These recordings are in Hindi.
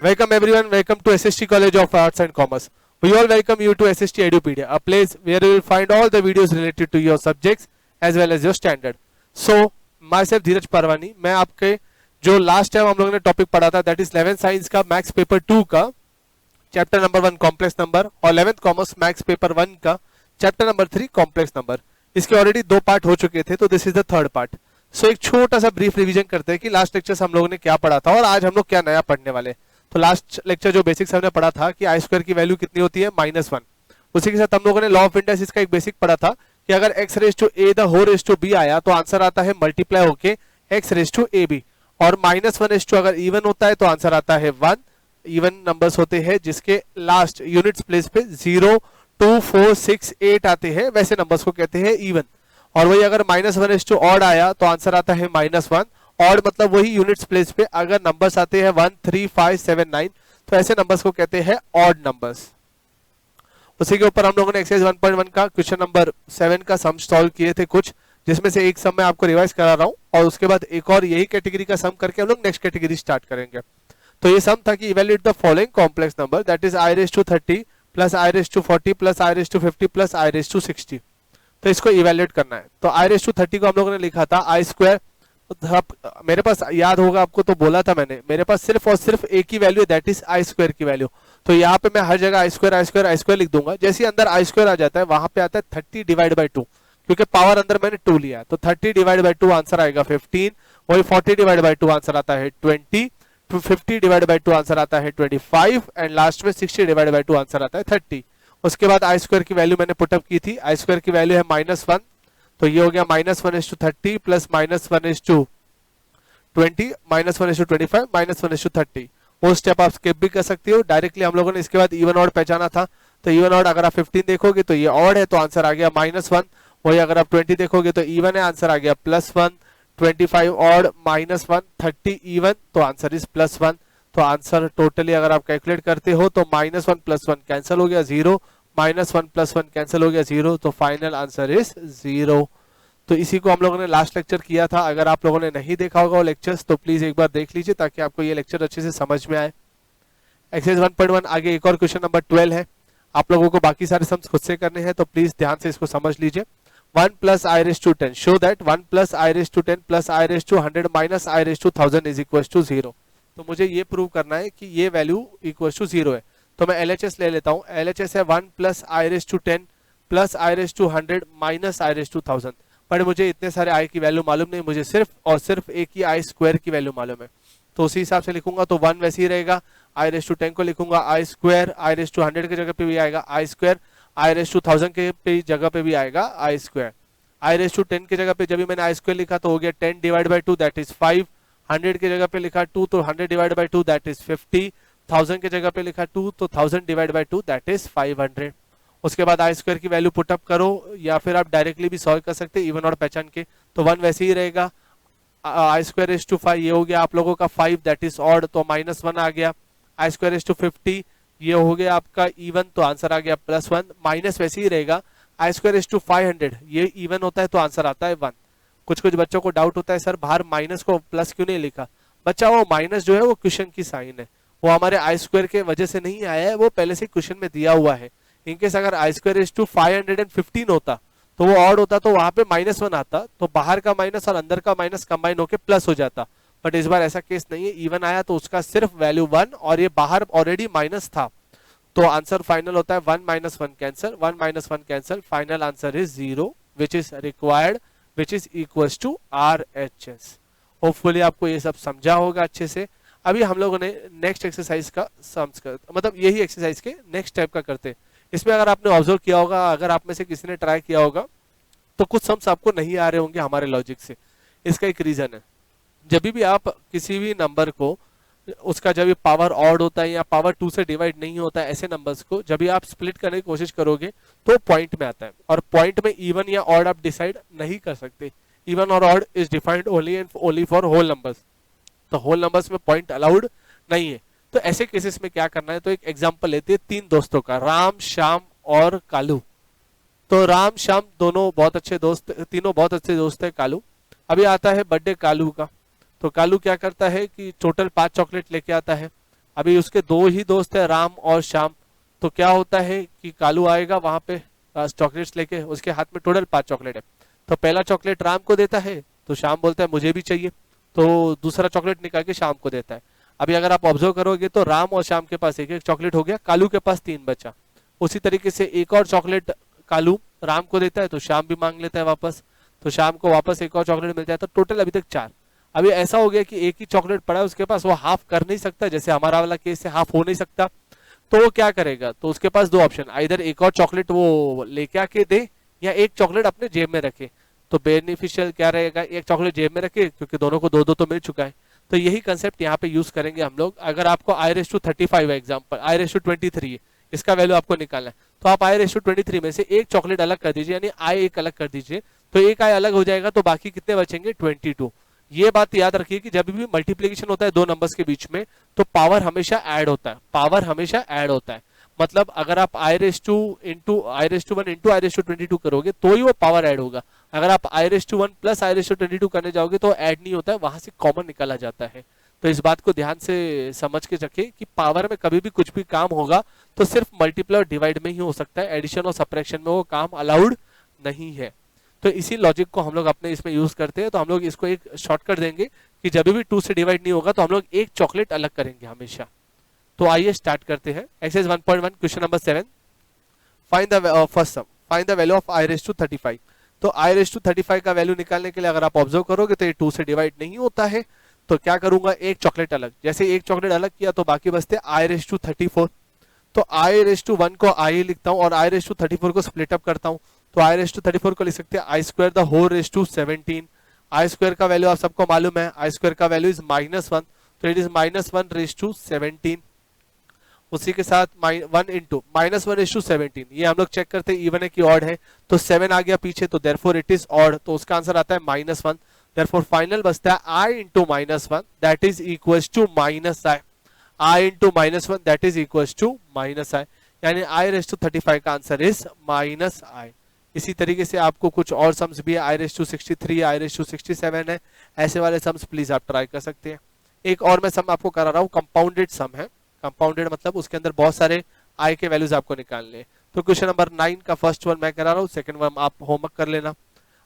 Welcome everyone, welcome to SST College of Arts and Commerce. We all welcome you to SST Edupedia, a place where you will find all the videos related to your subjects as well as your standard. So, myself धीरज परवानी, मैं आपके जो लास्ट टाइम हम लोगों ने टॉपिक पढ़ा था दैट इज 11th साइंस का मैथ्स पेपर 2 का चैप्टर नंबर 1 कॉम्प्लेक्स नंबर और 11th कॉमर्स मैथ्स पेपर 1 का चैप्टर नंबर 3 कॉम्प्लेक्स नंबर. इसके ऑलरेडी 2 पार्ट हो चुके थे, तो this is the third part. So एक छोटा सा ब्रीफ रिवीजन करते हैं कि लास्ट लेक्चर हम लोगों ने क्या पढ़ा था और आज हम लोग क्या नया पढ़ने वाले. तो लास्ट लेक्चर जो बेसिक्स हमने पढ़ा था कि आई स्क्वायर की वैल्यू कितनी होती है -1. उसी के साथ हम लोगों ने लॉ ऑफ इंडाइसिस का एक बेसिक पढ़ा था कि अगर x raise to a the whole raise to b आया तो आंसर आता है मल्टीप्लाई होके x रेज टू ab. और -1 रेज टू अगर इवन होता है तो आंसर आता है 1. इवन नंबर्स होते हैं जिसके लास्ट यूनिट्स प्लेस पे 0, 2, 4, 6, 8 आते हैं, वैसे नंबर्स को कहते हैं इवन. और वही अगर -1 रेज टू ऑड आया तो आंसर आता है -1. ऑड मतलब वही यूनिट्स प्लेस पे अगर नंबर्स आते हैं 1, 3, 5, 7, 9 तो ऐसे नंबर्स को कहते हैं ऑड नंबर्स. उसी के ऊपर हम लोगों ने एक्सरसाइज 1.1 का क्वेश्चन नंबर 7 का सम सॉल्व किए थे कुछ, जिसमें से एक सम मैं आपको रिवाइज करा रहा हूं और उसके बाद एक और यही कैटेगरी का सम करके हम लोग नेक्स्ट कैटेगरी स्टार्ट करेंगे. तो ये सम था कि evaluate the following complex number that is i raise to 30 plus i raise to 40 plus i raise to 50 plus i raise to 60. तो इसको इवैल्यूएट करना है. तो आई रेज टू 30 को हम लोगों ने लिखा था आई स्क्वायर. मेरे पास याद होगा आपको, तो बोला था मैंने मेरे पास सिर्फ और सिर्फ एक ही value that is I square की वैल्यू. तो यहाँ पे मैं हर जगह I square I square I square लिख दूंगा. जैसे अंदर आई स्क्वायर आ जाता है वहां पे आता है 30 डिवाइड बाई 2, क्योंकि पावर अंदर मैंने 2 लिया है. तो 30 डिवाइड बाई 2 आंसर आएगा 15. वही 40 डिवाइड बाई 2 आंसर आता है 20. 50 डिवाइड बाई 2 आंसर आता है 25 एंड लास्ट में 60 डिवाइड बाई 2 आंसर आता है 30. उसके बाद आई स्क्वायर की वैल्यू मैंने पुटअप की थी. आई स्क्वायर की वैल्यू है -1, तो ये हो गया -1:30 प्लस -1:20 -1:25 -1:30. वो स्टेप आप स्किप भी कर सकते हो. डायरेक्टली हम लोगों ने इसके बाद इवन ऑड पहचाना था. तो इवन ऑड अगर आप 15 देखोगे तो ये ऑड है, तो आंसर आ गया -1. वही अगर आप 20 देखोगे तो इवन है, आंसर आ गया +1. 25 ऑड -1, 30 इवन, तो आंसर इज +1. तो आंसर टोटली अगर आप कैलकुलेट करते हो तो -1 + 1 कैंसिल हो गया 0, -1 + 1 कैंसिल हो गया 0, तो फाइनल आंसर इज 0. तो इसी को हम लोगों ने लास्ट लेक्चर किया था. अगर आप लोगों ने नहीं देखा होगा वो लेक्चर्स तो प्लीज एक बार देख लीजिए ताकि आपको ये लेक्चर अच्छे से समझ में आए. एक्सरसाइज 1.1 आगे एक और क्वेश्चन नंबर 12 है. आप लोगों को बाकी सारे सम्स खुद से करने हैं, तो प्लीज ध्यान से इसको समझ लीजिए. 1 + i raised to 10 show that 1 + i raised to 10 + i raised to 100 minus i raised to 1000 is equals to 0. तो मुझे ये प्रूव करना है कि ये वैल्यू इक्वल्स टू 0 है. तो मैं LHS ले लेता हूँ. LHS है 1 + i raised to 10 + i raised to 100 minus i raised to 1000. पर मुझे इतने सारे i की वैल्यू मालूम नहीं, मुझे सिर्फ और सिर्फ एक ही i स्क्वायर की वैल्यू मालूम है. तो उसी हिसाब से लिखूंगा. तो 1 वैसे ही रहेगा. i raised to 10 को लिखूंगा i square, i raised to 100 की जगह पे भी आएगा i square, i raised to 1000 के जगह पे भी आएगा i square. i raised to 10 की जगह पे जब भी मैंने i स्क्वायर लिखा तो हो गया 10 डिवाइड बाई 2 दैट इज 5. 100 की जगह पे लिखा 2 तो 100 डिवाइड बाई 2 दैट इज 50. 1000 की जगह पे लिखा 2 तो 1000 डिवाइड बाई 2 दैट इज 500. उसके बाद आई स्क्वायर की वैल्यू पुटअप करो या फिर आप डायरेक्टली भी सॉल्व कर सकते हैं इवन और पहचान के. तो 1 वैसे ही रहेगा. आई स्क्वायर इज टू 5 ये हो गया आप लोगों का 5 दैट इज ऑड, तो -1 आ गया. आई स्क्वायर इज टू 50 ये हो गया आपका इवन, तो आंसर आ गया +1. माइनस वैसे ही रहेगा. आई स्क्वायर इज टू 500 ये इवन होता है तो आंसर आता है 1. कुछ कुछ बच्चों को डाउट होता है सर बाहर माइनस को प्लस क्यों नहीं लिखा. बच्चा वो माइनस जो है वो क्वेश्चन की साइन है, वो हमारे आई स्क्वायर के वजह से नहीं आया है, वो पहले से क्वेश्चन में दिया हुआ है. इनकेस अगर आई स्क्वायर इज टू 515 होता तो वो ऑड होता तो वहां पे -1 आता, तो बाहर का माइनस और अंदर का माइनस कंबाइन होकर प्लस हो जाता. बट इस बार ऐसा केस नहीं है, इवन आया तो उसका सिर्फ वैल्यू 1 और ये बाहर ऑलरेडी माइनस था. तो आंसर फाइनल होता है 1 - 1 cancel, 1 - 1 cancel. Final answer is 0 which is required which is equals to RHS. Hopefully आपको ये सब समझा होगा अच्छे से. अभी हम लोगों ने नेक्स्ट एक्सरसाइज का सम्स कर मतलब यही एक्सरसाइज के नेक्स्ट टाइप का करते हैं. इसमें अगर आपने ऑब्जर्व किया होगा, अगर आप में से किसी ने ट्राई किया होगा तो कुछ सम्स आपको नहीं आ रहे होंगे हमारे लॉजिक से. इसका एक रीजन है, जब भी आप किसी भी नंबर को उसका जब भी पावर ऑड होता है या पावर 2 से डिवाइड नहीं होता है, ऐसे नंबर्स को जब भी आप स्प्लिट करने की कोशिश करोगे तो पॉइंट में आता है. और पॉइंट में इवन या ऑड आप डिसाइड नहीं कर सकते. इवन और odd is defined only and only for whole numbers. तो होल नंबर्स में पॉइंट अलाउड नहीं है. तो ऐसे केसेस में क्या करना है, तो एक एग्जांपल लेते हैं 3 दोस्तों का, राम, श्याम और कालू. तो राम श्याम दोनों बहुत अच्छे दोस्त, तीनों बहुत अच्छे दोस्त है. कालू अभी आता है बर्थडे कालू का. तो कालू क्या करता है कि टोटल 5 चॉकलेट लेके आता है. अभी उसके दो ही दोस्त है, राम और श्याम। तो क्या होता है कि कालू आएगा वहां पे चॉकलेट्स लेके, उसके हाथ में टोटल 5 चॉकलेट है। तो पहला चॉकलेट राम को देता है, तो श्याम बोलता है मुझे भी चाहिए, तो दूसरा चॉकलेट निकाल के श्याम को देता है। अभी अगर आप ऑब्जर्व करोगे तो राम और श्याम के पास एक एक चॉकलेट हो गया, कालू के पास 3 बचा। उसी तरीके से एक और चॉकलेट कालू राम को देता है, तो श्याम भी मांग लेता है वापस, तो श्याम को वापस एक और चॉकलेट मिल जाता है, तो टोटल अभी तक 4। अभी ऐसा हो गया कि एक ही चॉकलेट पड़ा है उसके पास, वो हाफ कर नहीं सकता, जैसे हमारा वाला केस से हाफ हो नहीं सकता। तो वो क्या करेगा, तो उसके पास 2 ऑप्शन, इधर एक और चॉकलेट वो लेके आके दे या एक चॉकलेट अपने जेब में रखे। तो बेनिफिशियल क्या रहेगा, एक चॉकलेट जेब में रखे, क्योंकि दोनों को 2-2 तो मिल चुका है। तो यही कंसेप्ट यहाँ पे यूज करेंगे हम लोग। अगर आपको i⁵ एग्जाम्पल i⁵23 इसका वैल्यू आपको निकालना है, तो आप i⁵23 में से एक चॉकलेट अलग कर दीजिए, यानी i एक अलग कर दीजिए, तो एक i अलग हो जाएगा, तो बाकी कितने बचेंगे 22। ये बात याद रखिए कि जब भी मल्टीप्लीकेशन होता है 2 नंबर्स के बीच में, तो पावर हमेशा ऐड होता है, पावर हमेशा ऐड होता है। मतलब अगर आप i⁵1 इंटू i⁵22 करोगे तो ही वो पावर ऐड होगा। अगर आप i⁵1 प्लस i⁵22 करने जाओगे तो ऐड नहीं होता है, वहां से कॉमन निकाला जाता है। तो इस बात को ध्यान से समझ के रखिए कि पावर में कभी भी कुछ भी काम होगा तो सिर्फ मल्टीप्लाई और डिवाइड में ही हो सकता है, एडिशन और सब्ट्रैक्शन में वो काम अलाउड नहीं है। तो इसी लॉजिक को हम लोग अपने इसमें यूज करते हैं। तो हम लोग इसको एक शॉर्टकट देंगे कि जब भी 2 से डिवाइड नहीं होगा तो हम लोग एक चॉकलेट अलग करेंगे हमेशा। तो आइए स्टार्ट करते हैं। Exercise 1.1 question number 7, find the first sum, find the value of i⁵35। तो i⁵35 का वैल्यू निकालने के लिए अगर आप ऑब्जर्व करोगे तो ये 2 से डिवाइड नहीं होता है, तो क्या करूंगा, एक चॉकलेट अलग, जैसे एक चॉकलेट अलग किया तो बाकी बचते i⁵34। तो i⁵1 को i लिखता हूं और i⁵34 को स्प्लिट अप करता हूं, तो i⁵34 को लिख सकते हैं i² the whole raise to 17। i² का वैल्यू आप सबको मालूम है, i² का वैल्यू इज -1, तो इट इज -1 रेज़ टू 17। उसी के साथ 1 इंटू -1:17, ये हम लोग चेक करते हैं इवन है कि ऑड है, तो 7 आ गया पीछे, तो देयरफॉर इट इज ऑड, तो उसका आंसर आता है -1। देयरफॉर फाइनल बचता है i into -1 that is equals to -i, i into -1 that is equals to -i, यानी i⁵35 का आंसर इज -i। इसी तरीके से आपको कुछ और सम्स भी है, i⁵63, i⁵67 है, ऐसे वाले सम्स प्लीज आप ट्राई कर सकते हैं। एक और मैं सम आपको करा रहा हूँ, कंपाउंडेड सम है। कंपाउंडेड मतलब उसके अंदर बहुत सारे i के वैल्यूज आपको निकालने हैं। तो क्वेश्चन नंबर 9 का फर्स्ट वन मैं करा रहा हूँ, सेकंड वन आप होमवर्क कर लेना।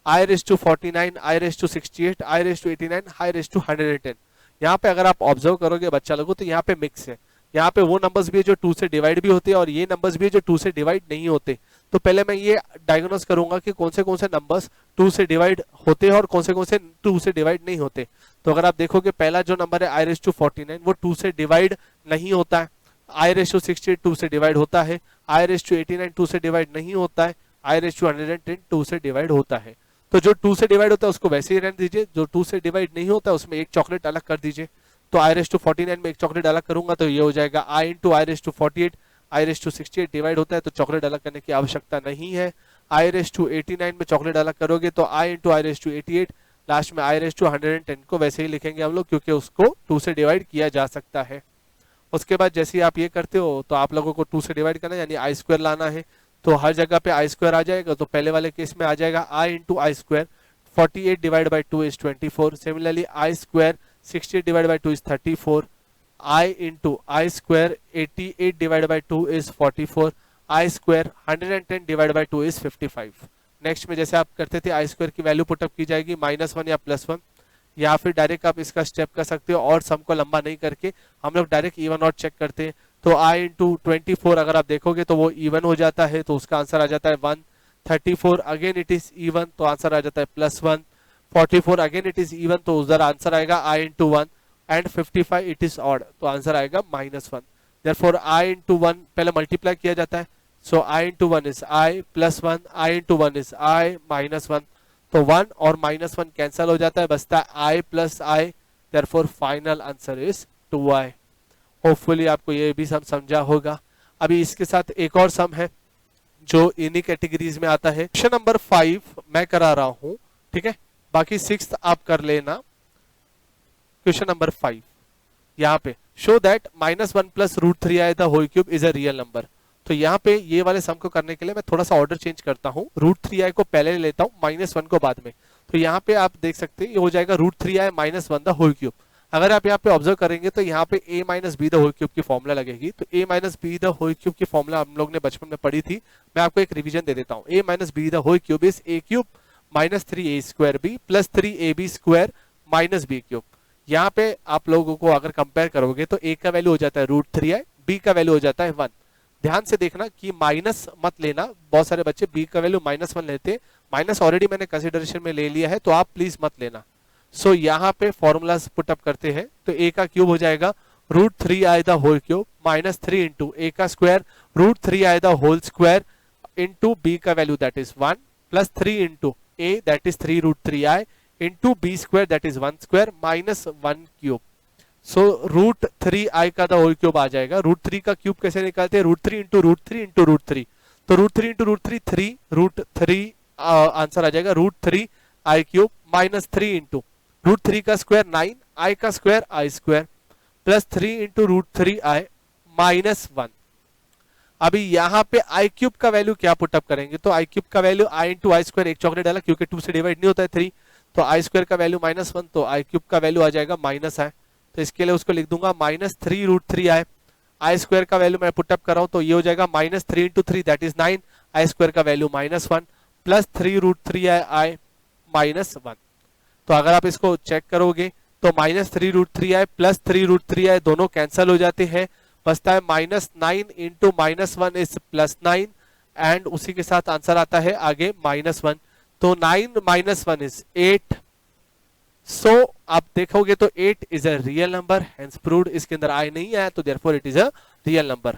i⁵49, i⁵68, i⁵89, i⁵110। यहाँ पे अगर आप ऑब्जर्व करोगे बच्चा लोगों, तो यहाँ पे मिक्स है। यहाँ पे वो नंबर्स भी है जो 2 से डिवाइड भी होते हैं और ये नंबर्स भी है जो 2 से डिवाइड नहीं होते। तो पहले मैं ये डायग्नोस करूंगा कि कौन से नंबर्स 2 से डिवाइड होते हैं और कौन से 2 से डिवाइड नहीं होते। तो अगर आप देखोगे पहला जो नंबर है i⁵49 वो 2 से डिवाइड नहीं होता है, i⁵68 2 से डिवाइड होता है, i⁵89 2 से डिवाइड नहीं होता है, i⁵110 2 से डिवाइड होता है। तो जो 2 से डिवाइड होता है उसको वैसे ही रहने दीजिए, जो 2 से डिवाइड नहीं होता है उसमें एक चॉकलेट अलग कर दीजिए। तो i⁵49 में एक चॉकलेट अलग करूंगा तो ये हो जाएगा i into i⁵48, i⁵68 divide होता है तो चॉकलेट अलग करने की आवश्यकता नहीं है। i⁵89 में चॉकलेट अलग करोगे तो i इंटू i⁵88, लास्ट में i⁵110 को वैसे ही लिखेंगे हम लोग, क्योंकि उसको 2 से डिवाइड किया जा सकता है। उसके बाद जैसे ही आप ये करते हो तो आप लोगों को 2 से डिवाइड करना है, यानी i² लाना है, तो हर जगह पे i² आ जाएगा। तो पहले वाले केस में आ जाएगा i into i², 48 divide by 2 is 24। Similarly i² 60 divide by 2 is 34, i into i² 88 divide by 2 is 44, i² 110 divide by 2 is 55। Next में जैसे आप करते थे i² की वैल्यू पुटअप की जाएगी -1 या +1, या फिर डायरेक्ट आप इसका स्टेप कर सकते हो और सम को लंबा नहीं करके हम लोग डायरेक्ट इवन ऑड चेक करते हैं। तो i इंटू 24 अगर आप देखोगे तो वो इवन हो जाता है, तो उसका आंसर आ जाता है 1। 34 अगेन इट इज इवन, तो आंसर आ जाता है +1। 44 अगेन इट इज इवन, तो उधर आंसर आएगा i into 1, and 55 it is odd, तो आंसर आएगा -1। देयरफॉर i इंटू 1 पहले मल्टीप्लाई किया जाता है, सो i into 1 is i +1, i into 1 is i -1, तो 1 और -1 कैंसिल हो जाता है, बचता है i plus i। Therefore final answer is 2i। Hopefully आपको ये भी सम समझा होगा। अभी इसके साथ एक और सम है जो इन्हीं कैटेगरीज में आता है। क्वेश्चन नंबर 5 मैं करा रहा हूं, ठीक है, बाकी 6 आप कर लेना। क्वेश्चन नंबर 5 यहाँ पे show that -1 plus √3i the whole cube is a real number. तो यहाँ पे ये वाले सम को करने के लिए मैं थोड़ा सा ऑर्डर चेंज करता हूँ, √3i को पहले लेता हूँ, -1 को बाद में। तो यहाँ पे आप देख सकते हैं ये हो जाएगा √3i -1 द होल क्यूब। अगर आप यहाँ पे ऑब्जर्व करेंगे तो यहाँ पे a minus B the whole cube की फॉर्मूला लगेगी। तो a minus B the whole cube की फॉर्मूला हम लोग ने बचपन में पढ़ी थी, मैं आपको एक रिवीजन दे देता हूँ। a minus B the whole cube is a cube minus 3a square b plus 3ab square minus b cube. यहाँ पे आप लोगों को अगर कंपेयर करोगे तो a का वैल्यू हो जाता है √3i, b का वैल्यू हो जाता है 1। ध्यान से देखना कि माइनस मत लेना, बहुत सारे बच्चे b का वैल्यू -1 लेते, माइनस ऑलरेडी मैंने कंसिडरेशन में ले लिया है तो आप प्लीज मत लेना। सो यहाँ पे फॉर्मूलाज पुट अप करते हैं तो a का क्यूब हो जाएगा √3i the whole cube minus 3 into a का square √3i the whole square into b का value that is 1 plus 3 into a that is 3√3i into b square that is 1 square minus 1 cube. So √3i का द होल क्यूब आ जाएगा। √3 का क्यूब कैसे निकालते हैं? √3 इंटू √3 इंटू √3, तो √3 इंटू √3 3 √3 आंसर आ जाएगा √3i क्यूब माइनस 3 इंटू √3 का स्क्वायर 9 i का square i square plus 3 into √3i minus 1। अभी यहाँ पे i क्यूब का वैल्यू क्या पुटअप करेंगे? तो i क्यूब का value i into I square, एक चॉकलेट डाला क्योंकि 2 से डिवाइड नहीं होता है 3, तो i स्क्वायर का वैल्यू -1, तो i क्यूब का वैल्यू आ जाएगा माइनस है, तो इसके लिए उसको लिख दूंगा माइनस 3√3i। आई स्क्वायर का वैल्यू मैं पुटअप कर रहा हूं तो ये हो जाएगा minus 3 into 3 that is 9, I square का वैल्यू -1 प्लस 3√3i माइनस 1। तो अगर आप इसको चेक करोगे तो माइनस 3√3i प्लस 3√3i दोनों कैंसिल हो जाते हैं, बचता है -9 इंटू -1 इज +9 एंड उसी के साथ आंसर आता है आगे -1, तो 9 माइनस 1 इज 8। सो आप देखोगे तो 8 is a real number, hence proved. इसके अंदर आई नहीं है तो therefore it is a real number.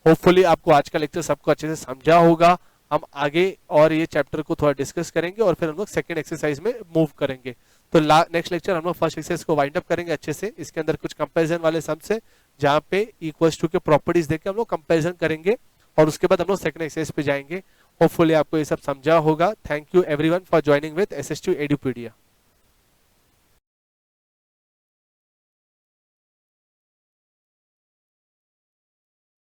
Hopefully आपको आज का लेक्चर सबको अच्छे से समझा होगा। हम आगे और ये चैप्टर को थोड़ा डिस्कस करेंगे और फिर हम लोग सेकंड एक्सरसाइज में मूव करेंगे। तो नेक्स्ट लेक्चर हम लोग फर्स्ट एक्सरसाइज को वाइंड अप करेंगे अच्छे से। इसके अंदर कुछ कंपैरिजन वाले सम्स है जहाँ पे इक्वल्स टू के प्रॉपर्टीज देके हम लोग कंपैरिजन करेंगे और उसके बाद हम लोग सेकंड एक्सरसाइज पे जाएंगे। होपफुली आपको ये सब समझा होगा। Thank you everyone for joining with SH2 एडुपीडिया।